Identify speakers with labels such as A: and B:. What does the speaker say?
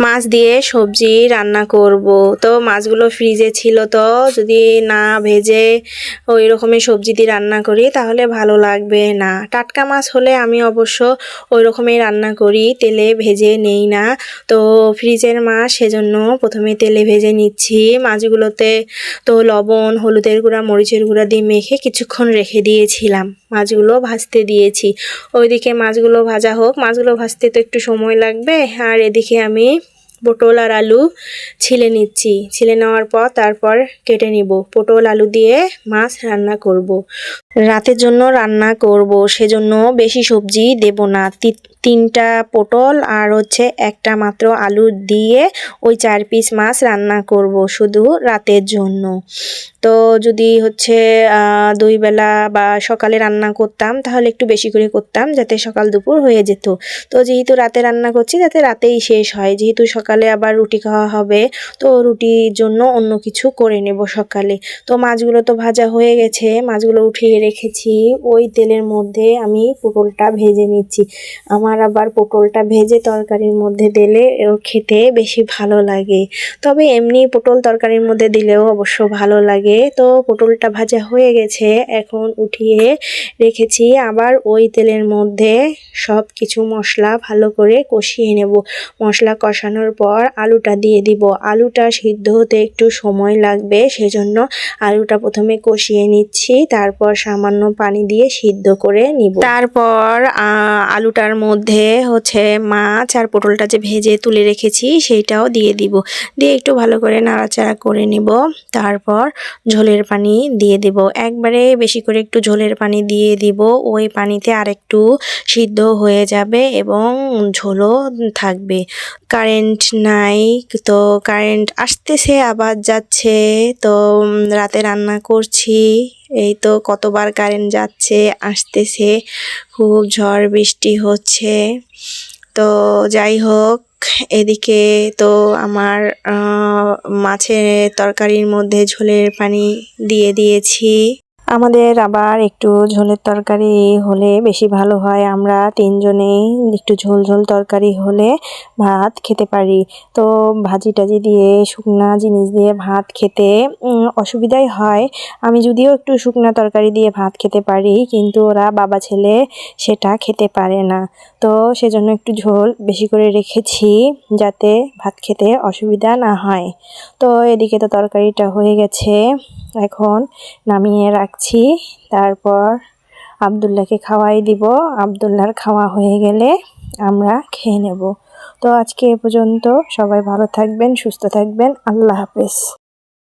A: মাছ দিয়ে সবজি রান্না করব। তো মাছগুলো ফ্রিজে ছিল, তো যদি না ভেজে ওই রকমের সবজি দিয়ে রান্না করি তাহলে ভালো লাগবে না। টাটকা মাছ হলে আমি অবশ্য ওই রকমই রান্না করি, তেলে ভেজে নেই না। তো ফ্রিজের মাছ, সেজন্য প্রথমে তেলে ভেজে নিচ্ছি মাছগুলোতে। তো লবণ, হলুদের গুঁড়া, মরিচের গুঁড়া দিয়ে মেখে কিছুক্ষণ রেখে দিয়েছিলাম, মাছগুলো ভাজতে দিয়েছি। ওইদিকে মাছগুলো ভাজা হোক, মাছগুলো ভাজতে তো একটু সময় লাগবে। আর এদিকে আমি পটল আর আলু ছিলে নিচ্ছি। ছিলে নেওয়ার পর তারপর কেটে নিব। পটল আলু দিয়ে মাছ রান্না করব। রাতের জন্য রান্না করব, সেজন্য বেশি সবজি দেব না। তিনটা পটল আর একটা মাত্র আলু দিয়ে ওই 4 পিস মাছ রান্না করব শুধু রাতের জন্য। তো যদি 2 বেলা বা সকালে রান্না করতাম তাহলে একটু বেশি করে করতাম, যাতে সকাল দুপুর হয়ে যেত। তো যেহেতু রাতে রান্না করছি যাতে রাতেই শেষ হয়, যেহেতু সকালে আবার রুটি খাওয়া হবে, তো রুটির জন্য অন্য কিছু করে নেব সকালে। তো মাছগুলো তো ভাজা হয়ে গেছে, মাছগুলো উঠিয়ে রেখেছি। ওই তেলের মধ্যে আমি পটলটা ভেজে নিচ্ছি। আমার আবার পটলটা ভেজে তরকারির মধ্যে দিলে খেতে বেশি ভালো লাগে। তবে এমনি পটল তরকারির মধ্যে দিলেও অবশ্য ভালো লাগে। তো পটলটা ভাজা হয়ে গেছে, এখন উঠিয়ে রেখেছি। আবার ওই তেলের মধ্যে সব কিছু মশলা ভালো করে কষিয়ে নেব। মশলা কষানোর পর আলুটা দিয়ে দিব। আলুটা সিদ্ধ হতে একটু সময় লাগবে, সেজন্য আলুটা প্রথমে কষিয়ে নিচ্ছি, তারপর সামান্য পানি দিয়ে সিদ্ধ করে নিব। তারপর আলুটার মধ্যে মাছ আর পটলটা যে ভেজে তুলে রেখেছি সেইটাও দিয়ে দিব। দিয়ে একটু ভালো করে নাড়াচাড়া করে নিব। তারপর ঝোলের পানি দিয়ে দিব। একবারে বেশি করে একটু ঝোলের পানি দিয়ে দিব। ওই পানিতে আরেকটু সিদ্ধ হয়ে যাবে এবং ঝোলও থাকবে। কারেন্ট নাই, তো কারেন্ট আসতেছে আবার যাচ্ছে। তো রাতে রান্না করছি, এই তো কতবার কারেন্ট যাচ্ছে আসতেছে, খুব ঝড় বৃষ্টি হচ্ছে। তো যাই হোক, এদিকে তো আমার মাছের তরকারির মধ্যে ঝোলের পানি দিয়ে দিয়েছি। আমাদের আবার একটু ঝোলের তরকারি হলে বেশি ভালো হয়। আমরা 3 জনেই একটু ঝোল ঝোল তরকারি হলে ভাত খেতে পারি। তো ভাজি টাজি দিয়ে, শুকনা জিনিস দিয়ে ভাত খেতে অসুবিধাই হয়। আমি যদিও একটু শুকনা তরকারি দিয়ে ভাত খেতে পারি, কিন্তু ওরা বাবা ছেলে সেটা খেতে পারে না। তো সেজন্য একটু ঝোল বেশি করে রেখেছি, যাতে ভাত খেতে অসুবিধা না হয়। তো এদিকে তো তরকারিটা হয়ে গেছে, এখন নামিয়ে রাখছি। তারপর আব্দুল্লাহকে খাওয়াই দিব। আব্দুল্লাহর খাওয়া হয়ে গেলে আমরা খেয়ে নেব। তো আজকে এ পর্যন্ত। সবাই ভালো থাকবেন, সুস্থ থাকবেন। আল্লাহ হাফেজ।